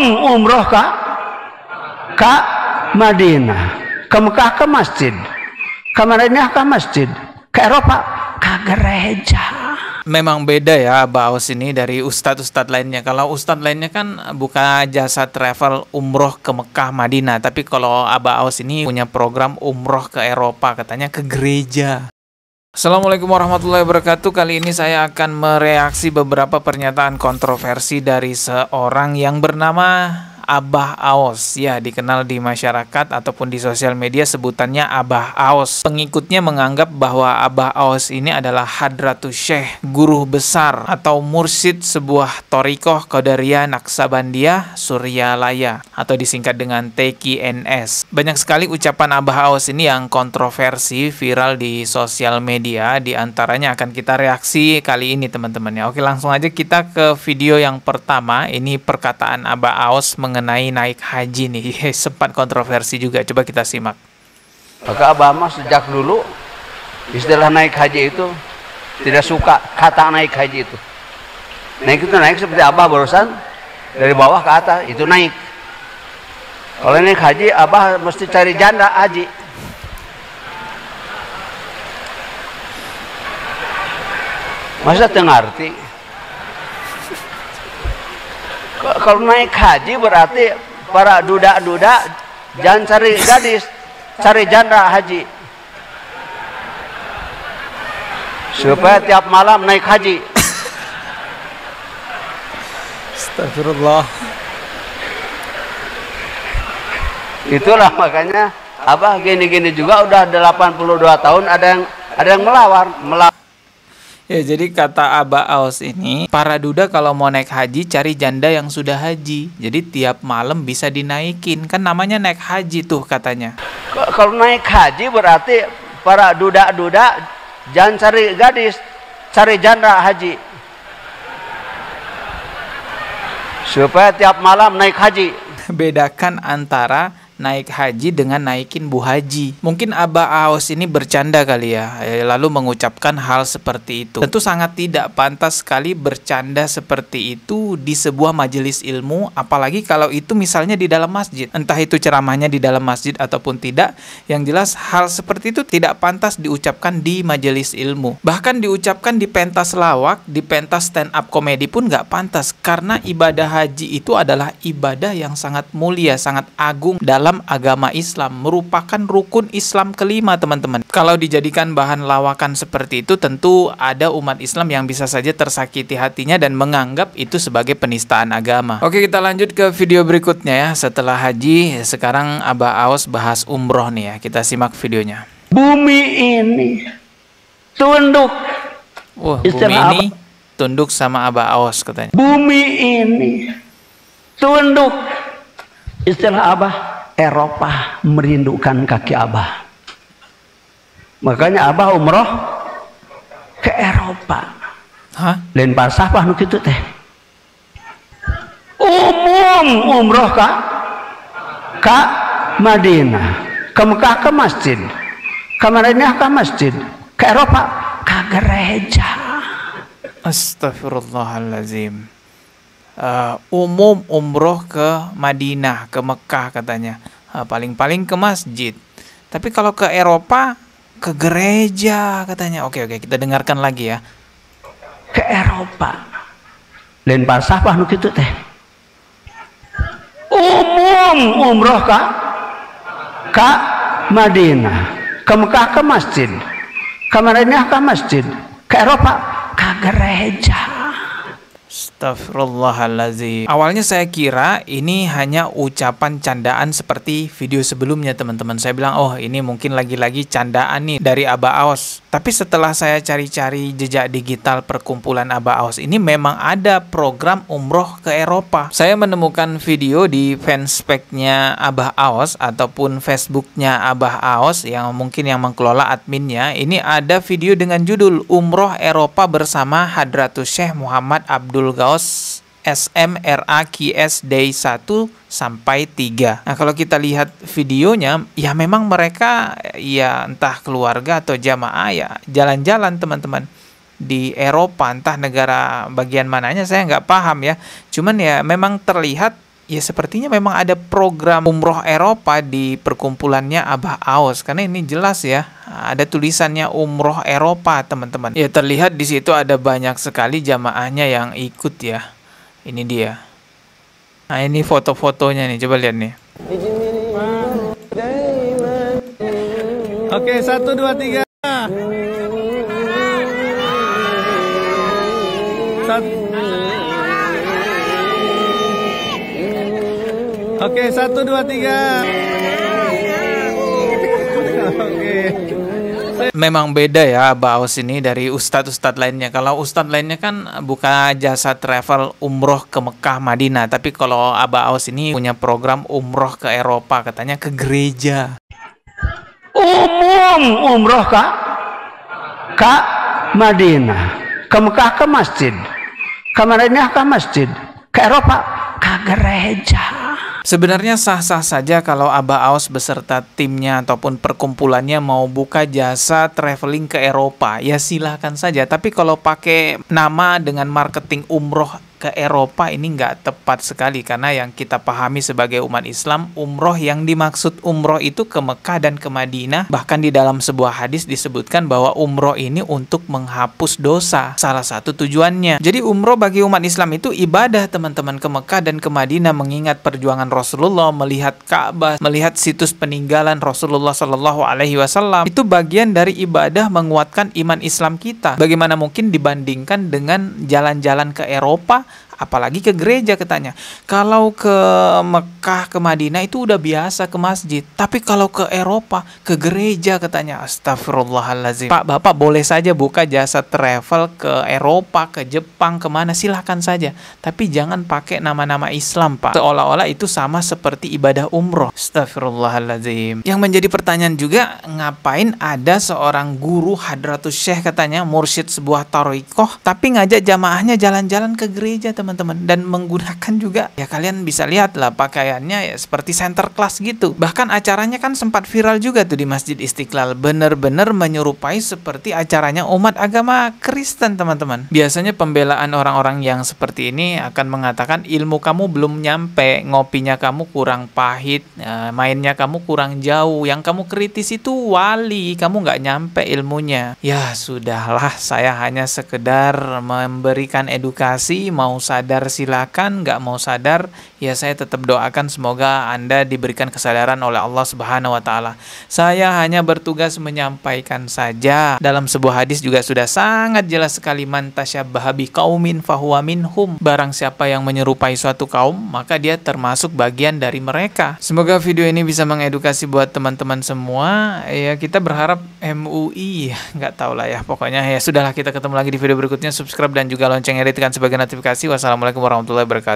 umroh ke Madinah, ke Mekah ke masjid, ke Madinah ke masjid, ke Eropa ke gereja. Memang beda ya Abah Aos ini dari ustadz-ustadz lainnya. Kalau ustadz lainnya kan buka jasa travel umroh ke Mekah, Madinah. Tapi kalau Abah Aos ini punya program umroh ke Eropa, katanya ke gereja. Assalamualaikum warahmatullahi wabarakatuh. Kali ini saya akan mereaksi beberapa pernyataan kontroversi dari seorang yang bernama Abah Aos. Ya, dikenal di masyarakat ataupun di sosial media sebutannya Abah Aos. Pengikutnya menganggap bahwa Abah Aos ini adalah Hadratus Syekh, guru besar atau mursyid sebuah thariqah Qadariyah Naqsabandiyah Suryalaya atau disingkat dengan TQNS. Banyak sekali ucapan Abah Aos ini yang kontroversi, viral di sosial media. Di antaranya akan kita reaksi kali ini teman-teman ya. Oke, langsung aja kita ke video yang pertama. Ini perkataan Abah Aos mengenai naik haji nih. Sempat kontroversi juga, coba kita simak. Maka Abah mah sejak dulu istilah naik haji itu tidak suka kata naik haji itu. Naik itu naik seperti Abah barusan dari bawah ke atas itu naik. Kalau naik haji Abah mesti cari janda haji. Masa tengarti? Kalau naik haji berarti para duda-duda jangan cari gadis, cari janda haji. Supaya tiap malam naik haji. Astagfirullah. Itulah makanya Abah gini-gini juga udah 82 tahun ada yang melawan. Ya, jadi kata Abah Aos ini, para duda kalau mau naik haji cari janda yang sudah haji. Jadi tiap malam bisa dinaikin. Kan namanya naik haji tuh katanya. Kalau naik haji berarti para duda-duda jangan cari gadis, cari janda haji. Supaya tiap malam naik haji. Bedakan antara naik haji dengan naikin bu haji. Mungkin Abah Aos ini bercanda kali ya, lalu mengucapkan hal seperti itu. Tentu sangat tidak pantas sekali bercanda seperti itu di sebuah majelis ilmu, apalagi kalau itu misalnya di dalam masjid. Entah itu ceramahnya di dalam masjid ataupun tidak, yang jelas hal seperti itu tidak pantas diucapkan di majelis ilmu. Bahkan diucapkan di pentas lawak, di pentas stand up komedi pun nggak pantas, karena ibadah haji itu adalah ibadah yang sangat mulia, sangat agung dalam agama Islam, merupakan rukun Islam kelima teman-teman. Kalau dijadikan bahan lawakan seperti itu, tentu ada umat Islam yang bisa saja tersakiti hatinya dan menganggap itu sebagai penistaan agama. Oke, kita lanjut ke video berikutnya ya. Setelah haji, sekarang Abah Aos bahas umroh nih ya. Kita simak videonya. Bumi ini tunduk. Wah, bumi ini tunduk sama Abah Aos katanya. Bumi ini tunduk. Istilah Abah, Eropa merindukan kaki Abah. Makanya Abah umroh ke Eropa. Hah? Lain falsafah nu kitu teh. Umroh ke Madinah, ke Mekah ke masjid, ke Madinah ke masjid, ke Eropa ke gereja. Astagfirullahaladzim. Umum umroh ke Madinah, ke Mekah katanya, paling-paling ke masjid. Tapi kalau ke Eropa, ke gereja katanya. Oke, kita dengarkan lagi ya. Ke Eropa. Lain falsafah nu kitu teh. Umroh ke Madinah, ke Mekah ke masjid, ke Madinah ke masjid, ke Eropa ke gereja. Astagfirullahaladzim. Awalnya saya kira ini hanya ucapan candaan seperti video sebelumnya teman-teman. Saya bilang, oh ini mungkin lagi-lagi candaan nih dari Abah Aos. Tapi setelah saya cari-cari jejak digital perkumpulan Abah Aos ini, memang ada program umroh ke Eropa. Saya menemukan video di fanspage-nya Abah Aos ataupun Facebooknya Abah Aos yang mungkin yang mengelola adminnya. Ini ada video dengan judul Umroh Eropa bersama Hadratus Syekh Muhammad Abdul Ghaus SMRAQS Day 1 sampai 3. Nah, kalau kita lihat videonya, ya memang mereka ya entah keluarga atau jamaah ya jalan-jalan teman-teman di Eropa, entah negara bagian mananya saya nggak paham ya. Cuman ya memang terlihat ya sepertinya memang ada program umroh Eropa di perkumpulannya Abah Aos, karena ini jelas ya ada tulisannya umroh Eropa, teman-teman. Ya terlihat di situ ada banyak sekali jamaahnya yang ikut ya. Ini dia. Nah ini foto-fotonya nih, coba lihat nih. Oke, 1, 2, 3. Oke, 1, 2, 3. Oke. Memang beda ya Abah Aos ini dari ustadz-ustadz lainnya. Kalau ustadz lainnya kan buka jasa travel umroh ke Mekah, Madinah. Tapi kalau Abah Aos ini punya program umroh ke Eropa, katanya ke gereja. Umroh ke Madinah, ke Mekah ke masjid, ke Madinah ke masjid, ke Eropa ke gereja. Sebenarnya sah-sah saja kalau Abah Aos beserta timnya ataupun perkumpulannya mau buka jasa traveling ke Eropa, ya silahkan saja. Tapi kalau pakai nama dengan marketing umroh ke Eropa ini nggak tepat sekali, karena yang kita pahami sebagai umat Islam, umroh yang dimaksud umroh itu ke Mekah dan ke Madinah. Bahkan di dalam sebuah hadis disebutkan bahwa umroh ini untuk menghapus dosa, salah satu tujuannya. Jadi umroh bagi umat Islam itu ibadah, teman-teman, ke Mekah dan ke Madinah, mengingat perjuangan Rasulullah, melihat Ka'bah, melihat situs peninggalan Rasulullah Shallallahu Alaihi Wasallam. Itu bagian dari ibadah menguatkan iman Islam kita. Bagaimana mungkin dibandingkan dengan jalan-jalan ke Eropa, apalagi ke gereja katanya. Kalau ke Mekah, ke Madinah itu udah biasa ke masjid. Tapi kalau ke Eropa, ke gereja katanya. Astagfirullahaladzim. Pak, Bapak boleh saja buka jasa travel ke Eropa, ke Jepang, kemana, silahkan saja. Tapi jangan pakai nama-nama Islam, Pak. Seolah-olah itu sama seperti ibadah umroh. Astagfirullahaladzim. Yang menjadi pertanyaan juga, ngapain ada seorang guru Hadratus Syekh katanya, mursyid sebuah thariqah, tapi ngajak jamaahnya jalan-jalan ke gereja, teman-teman, dan menggunakan juga, ya kalian bisa lihat lah pakaiannya ya seperti center class gitu. Bahkan acaranya kan sempat viral juga tuh di Masjid Istiqlal, bener-bener menyerupai seperti acaranya umat agama Kristen, teman-teman. Biasanya pembelaan orang-orang yang seperti ini akan mengatakan ilmu kamu belum nyampe, ngopinya kamu kurang pahit, mainnya kamu kurang jauh, yang kamu kritis itu wali, kamu nggak nyampe ilmunya. Ya sudahlah, saya hanya sekedar memberikan edukasi. Mau sadar silakan, nggak mau sadar ya saya tetap doakan semoga Anda diberikan kesadaran oleh Allah Subhanahu wa taala. Saya hanya bertugas menyampaikan saja. Dalam sebuah hadis juga sudah sangat jelas sekali, man tasyabbaha biqaumin fahuwa minhum. Barang siapa yang menyerupai suatu kaum, maka dia termasuk bagian dari mereka. Semoga video ini bisa mengedukasi buat teman-teman semua. Ya kita berharap MUI, nggak tahu lah ya. Pokoknya ya sudahlah, kita ketemu lagi di video berikutnya. Subscribe dan juga loncengnya ditekan sebagai notifikasi. Wassalamualaikum warahmatullahi wabarakatuh.